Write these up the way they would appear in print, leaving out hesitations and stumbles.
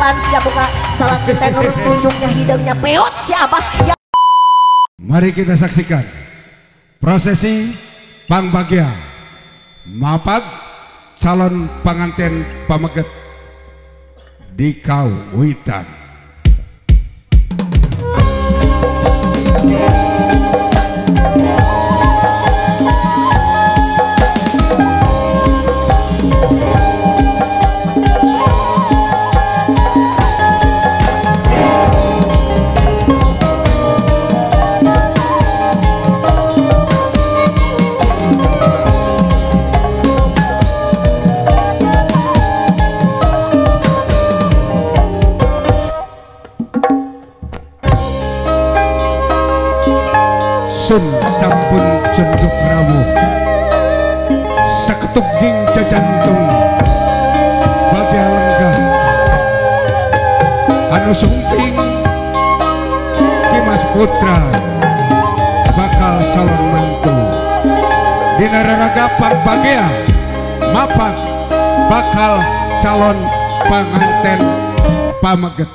jalan siap buka salah kita nurut tunjuknya hidungnya peot siapa ya. Mari kita saksikan prosesi pangbagia mapat calon pengantin pameget di Kawitan. Sun sampun jenduk rawuh saketuk ging jajantung bagia lenggah anu sumping Kimas Putra bakal calon mentu dina raraga pangbagia mapat bakal calon panganten pameget.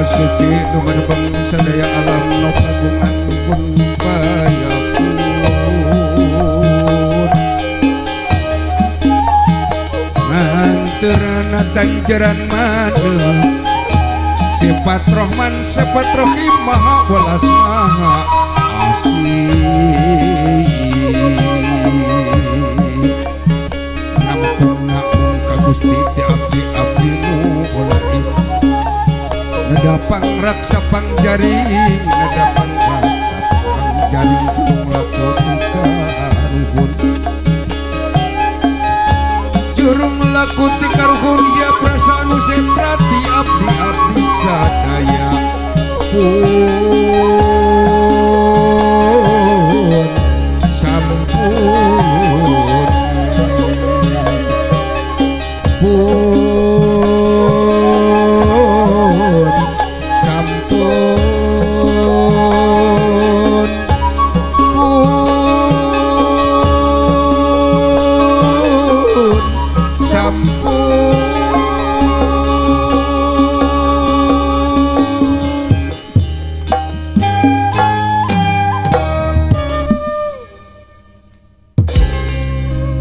Suci numan bangsa daya alam no kagungan pun bayapun nganterana tanjaran mana sifat rohman sifat rohim maha welas maha asih nampung ngaung ka Gusti ti abdi-abdimu ulah nada pangraksa pangjaring nada pangraksa pangjaring jumlah karuhun jurung laku ti karuhun ya perasaan setrati abdi-abdi sadaya pun sampun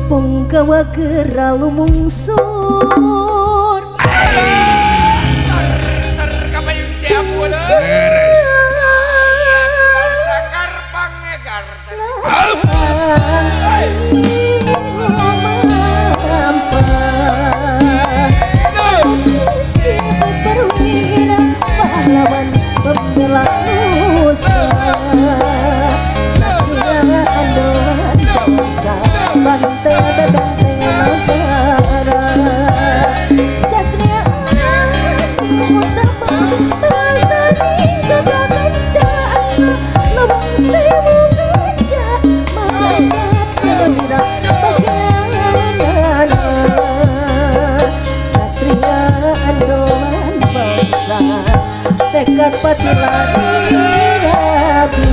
Punggawa keralu mungsur kapayung ciampun beres sakar pangegar pahlawan pembela nusa satria andalan bangsa banteng benteng negara satria muda bangsa hingga kencana lubang sewu gajah mengangkat gembira bagaimana satria andalan bangsa tekad pati lari rabi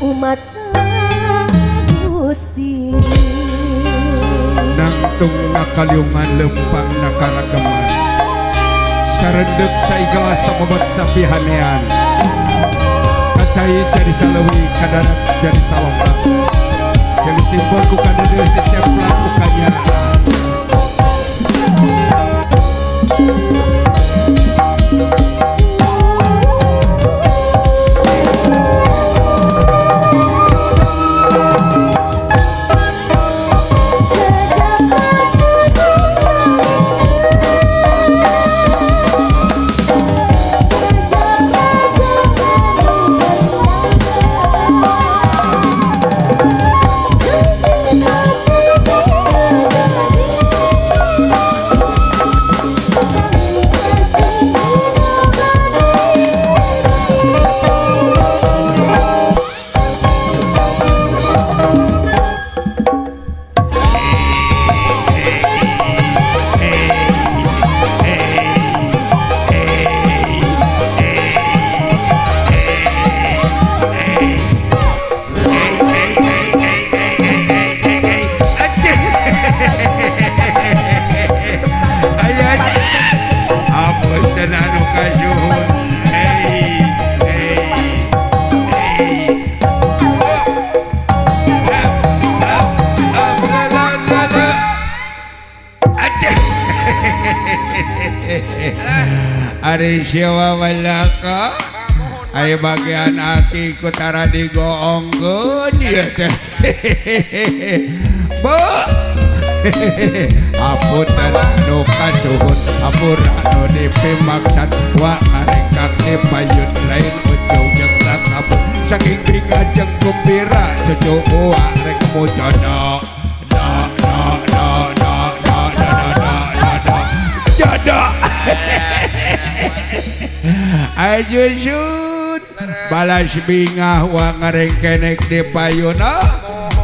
umat Gusti nangtung nakaliungan lempang nakaragaman sarendek saigala sababat sapihanean kacai jadi salawi kadarat jadi salonga jadi simpel ku kadede seceplak ku kanyaan Ari siwa walaka ay bagian aki kutara digoongkeun ieu teh bu apunten anu kasuhun apura anu dipimaksan wa ngaringkak dipayun lain ujung jeung takabut saking bingajeng kumpira cucu uwa rek mujono jodoh ajusun balas bingah wa ngarengkenek di payuna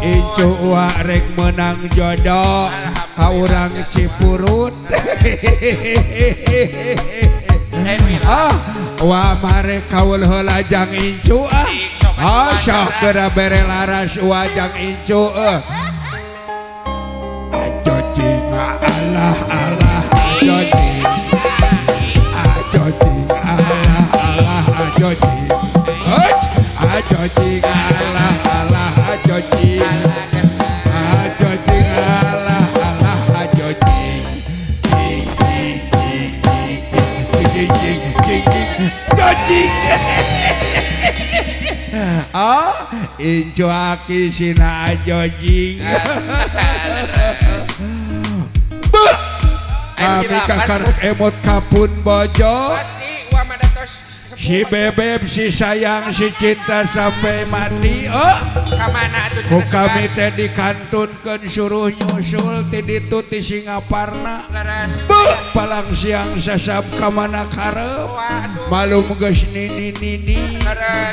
incu wa rek menang jodoh ka urang Cipurut wa mare kaul heula jang incu sok geura bere laras wa jang incu ajoji Allah Allah ajoji ajoji ajoji Allah Allah ajoji ajoji Allah Allah ajoji ajoji incu aki sina ajoji kami kakarek emot kapun bojo si bebek si sayang si cinta sampai mati kamana atuh ku kami teh dikantunkeun suruh nyusul ti ditu ti Singaparna palang siang sasab kamana karep malum geus nini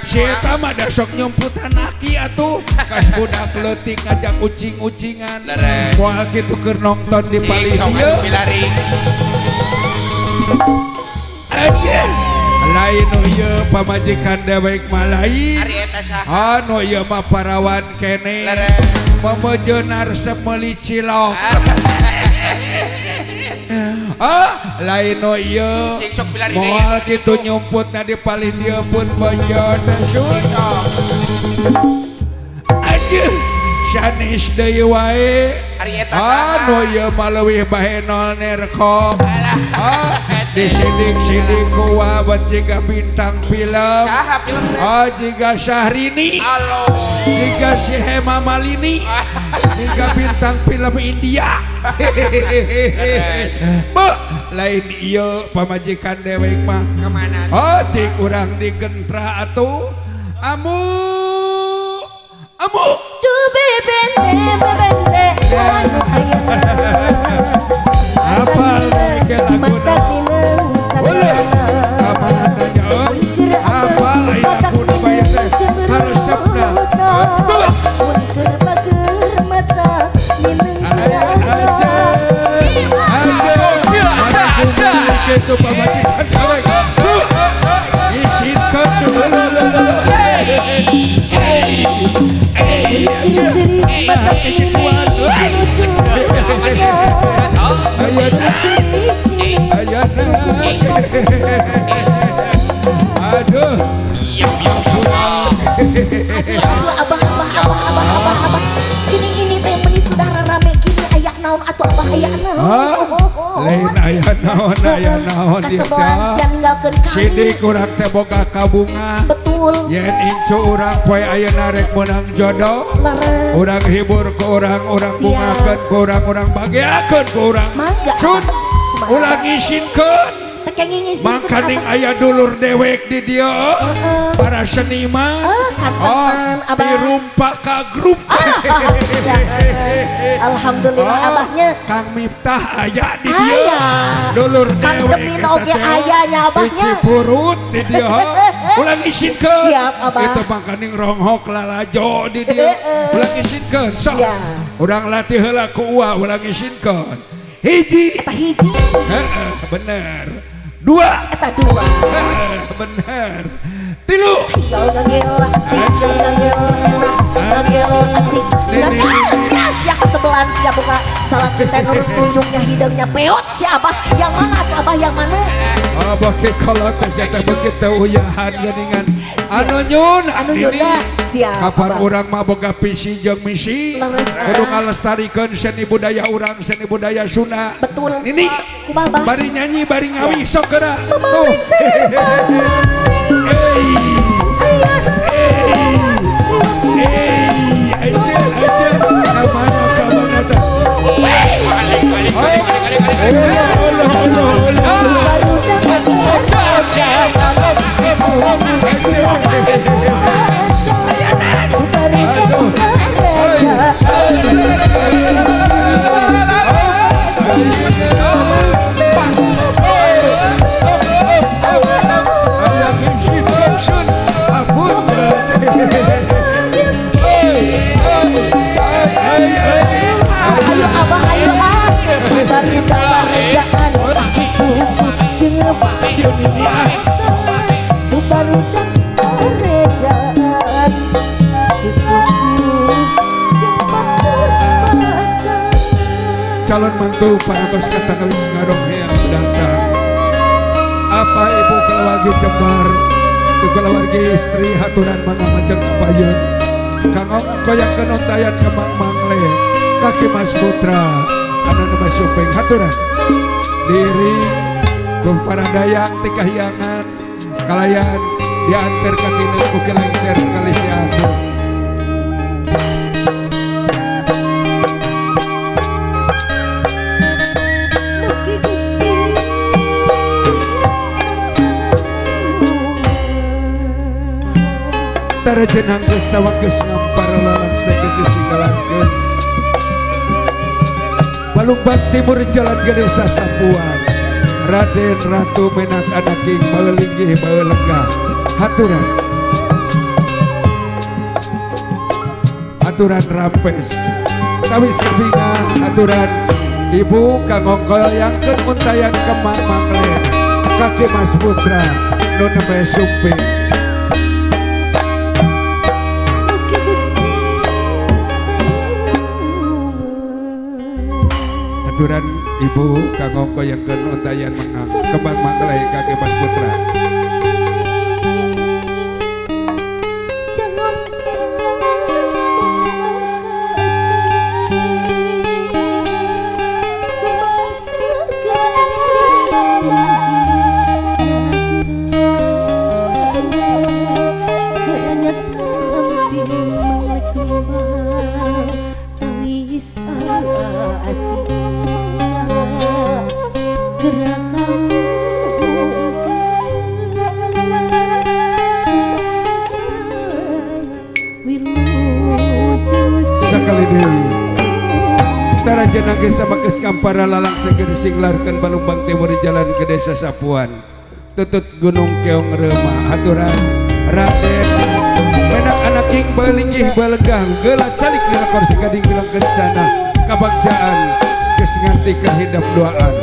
si eta mah da sok nyumputan aki atuh kas budak leutik ngajak ucing-ucingan moal kitu keur nongton di palih ieu lain ieu pamajikan dewek malain anu ieu mah parawan kene memejeun resep meuli cilok lain ieu moal kitu nyumputna di palih dieu pun bonjon aduh sanis deui wae anu ieu mah leuwih bahenol nerkop disidik-sidik kuwa jika bintang film jika Syahrini jika si Hema Malini jika bintang film India lain iya pamajikan dewek mah cik urang digentra atuh amu duh bebende apal ke lagu itu pamajikan dewek isinkan nah kejujuan ayana aduh abah ini teh meni sudah rame gini ayak naon atuh abah ayak naon lain aya naon dia sidik kurang teh boga kabunga betul yen incu urang poe ayeuna rek menang jodoh urang hibur ke urang bungakeun ke urang bagiakeun ke urang sun ulah ngisinkeun mangkaning aya dulur dewek di dia para seniman dirumpa ka grup alhamdulillah abahnya Kang Miftah aya di dia dulur dewek ayahnya abahnya Cipurut di dia ulah ngisinkeun siap abah itu mangkaning ronghok lalajo di dia ulah ngisinkeun sok urang latih heula ku ulah ngisinkeun hiji bener dua bener tilu siapa sebelah siapa buka salah kita nurut tunjuknya hidungnya peot siapa yang mana abah yang mana bagi kalau ternyata begitu uyahan geningan anu nyun siap kapan orang mah boga visi jeung misi kudu ngalestarikeun seni budaya urang seni budaya Sunda betul ini bari nyanyi bari ngawi sok geura tuh calon mantu parantos kata kawis ngarong yang mendatang apa ibu keluarga Jembar itu keluarga istri haturan mangga macam payun kangong koyang kenontayan kemang mangle kaki Mas Putra anu nama supeng haturan diri kum paradayang tikahyangan kalayan diantar kaki ku kilengser kali si aku tara jenang geus sawang geus ngampar lalang sageus singgalankeun Balungbang Timur Jalan Gede Sasapuan Raden Ratu Menak Anaking Baelinggih Baelenggah aturan rampes kawis kepingan aturan ibu kangongkol yang kemuntayan kemang mangle kaki Mas Putra nuneme sumping aturan ibu kangongko yang kenontayan kembang mangle kaki Mas Putra Nangis sama keskampara lalang segera singlarkan Balungbang Timur Jalan Gede Sasapuan tutut Gunung Keong Rema aturan Raden Menak Anaking Baelinggih Baelenggah gelat calik dilakor sekading bilang kencana kabagjaan kesenganti kahidap doaan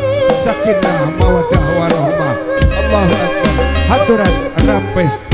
sakinah mawadah warahmah Allahu Akbar aturan rampes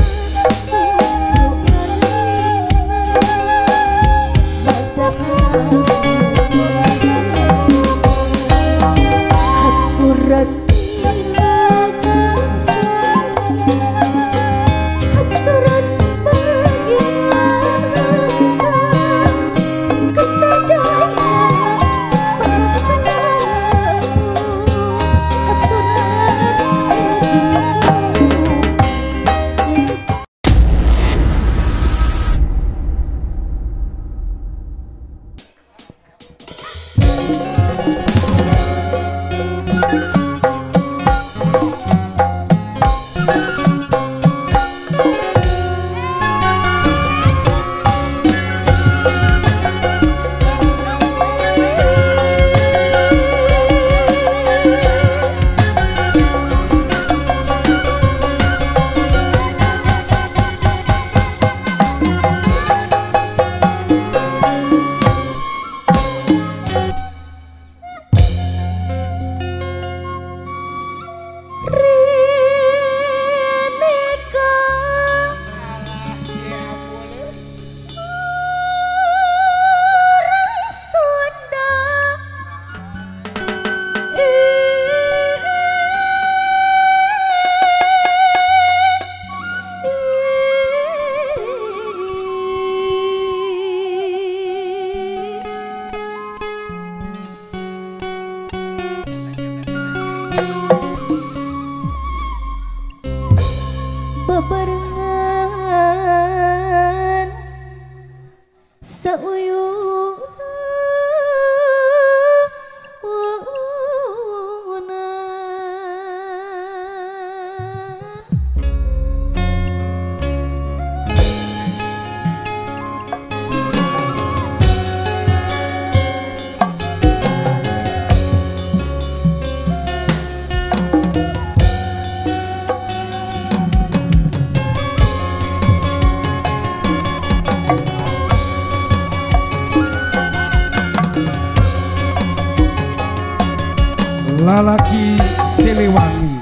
bebarengan sauyuh lalaki Siliwangi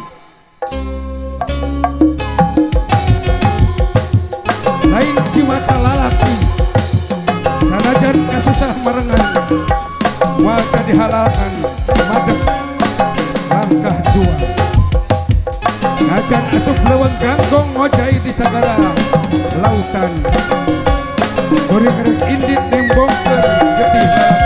lain ciwata lalaki sanajan kasusah merengan waca dihalalkan madep langkah jua ngajan asup leweng ganggong ngojai di sagara lautan goreng-goreng indit nembongkeun getih lalaki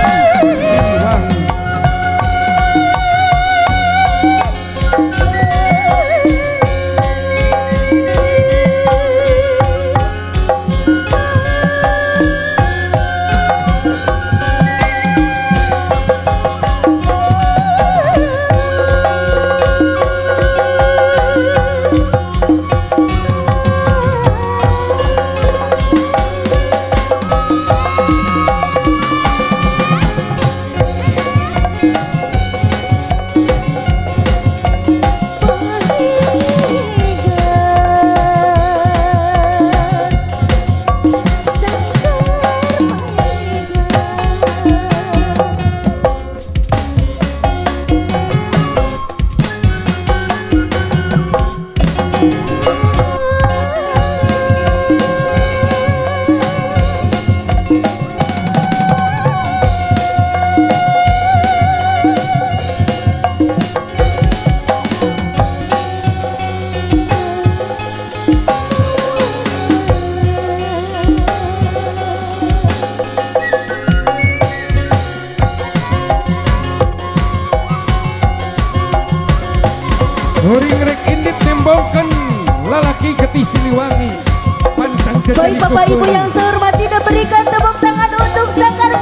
Siliwangi. Goring rek indit nembongkeun lalaki getih Siliwangi. Baik Bapak Ibu yang saya hormati dan berikan tepuk tangan untuk Sanggar